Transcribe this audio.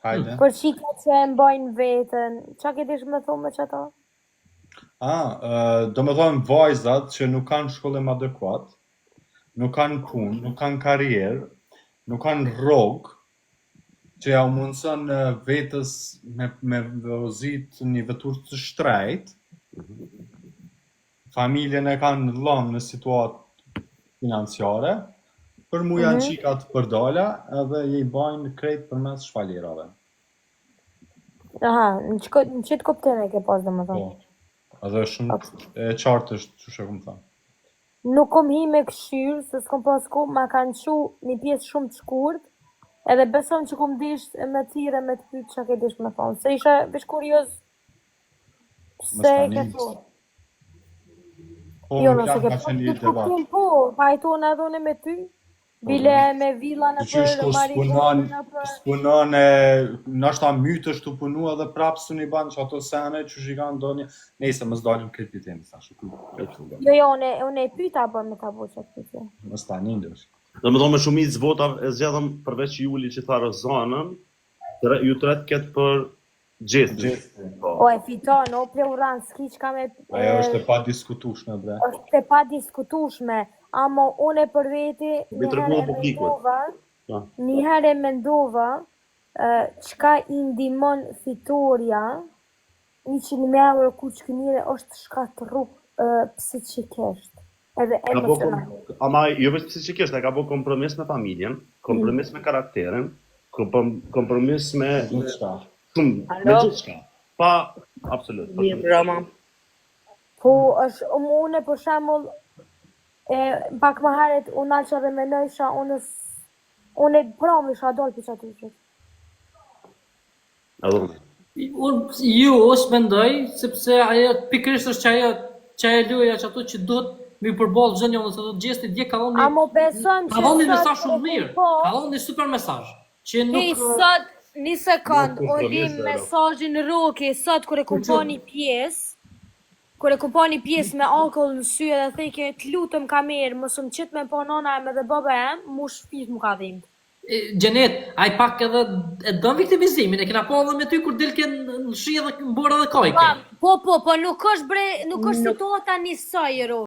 Hajde. Për shika që e mbajnë vetën, qa ke dish me thonë me që ato? Do me thonë vajzat që nuk kanë shkollim adekuat, nuk kanë punë, nuk kanë karrierë, nuk kanë rrogë, që ja u mundëson vetës me vozit një vetur të shtrejt, familjen e kanë lënë në situatë financiare, për mu janë qikat përdala edhe je i bajnë krejt për mes shfaljerave. Aha, në qëtë kuptime ke pas dhe më thonë? Po, edhe shumë e qartë është që shë këmë thënë. Nuk kom hi me këshyrë, se s'kom pas ku, ma kanë qu një pjesë shumë të shkurt, edhe beson që kom dish me tire me të pytë që ke dish me thonë. Se isha vish kurios, pse e ke thonë? Po, Jo, më nëse ke ka pas qenë të një debat. kuptim po, pajtona dhune me ty, bile me villa në për marikonë në për... Spunon e nashta mytësh të punu edhe prapë së një banë që ato sene që shikan do një... Nejse, më s'dalim këtë pitim, sa shuku. Jo, unë e pyta bërë me ta bo që këtë pitim. Më sta një ndërsh. Dhe më do me shumicë vota e zgjedhëm përveç Juli që tha Rozanën, ju të retë ketë për Gjesti. O e fiton, o pleuran, s'ki që ka me... Ajo është e pa diskutushme, bre. është e pa diskutushme, ama une për veti njëherë e mendova qka i ndimon fitoria 100.000 euro ku që kënjire është shkatru psikisht edhe emocional. Ama jo veç psikisht, e ka bo kompromis me familjen, kompromis me karakterin, kompromis me me gjithë shka. Pa, absolut. Mirë, broma. Po, është, une për shemull, pak më herët, unë alë që dhe menojsha, unë pramë isha dollë për që aty që. Ju ose mendoj, sepse ajo pikërisht është që ajo loja që ato që duhet mi përballë gjënjë ose ato Gjesti dje ka dhënë. Amo beson që ka dhënë një mesazh shumë mirë. Ka dhënë një super mesazh. Që nuk sot një sekond, unë lim mesazhin Roki sot kur e kom pa një pjesë me alkohol në sy edhe theke të lutëm kamerë, mos më qit me pa nana e me dhe baba em, mu shpit mu ka dhimë. Gjenet, ai pak edhe e dën viktimizimin, e kena pa edhe me ty kur dilke në shi edhe në borë edhe kajke. Po, nuk është situata njësoj, Roki.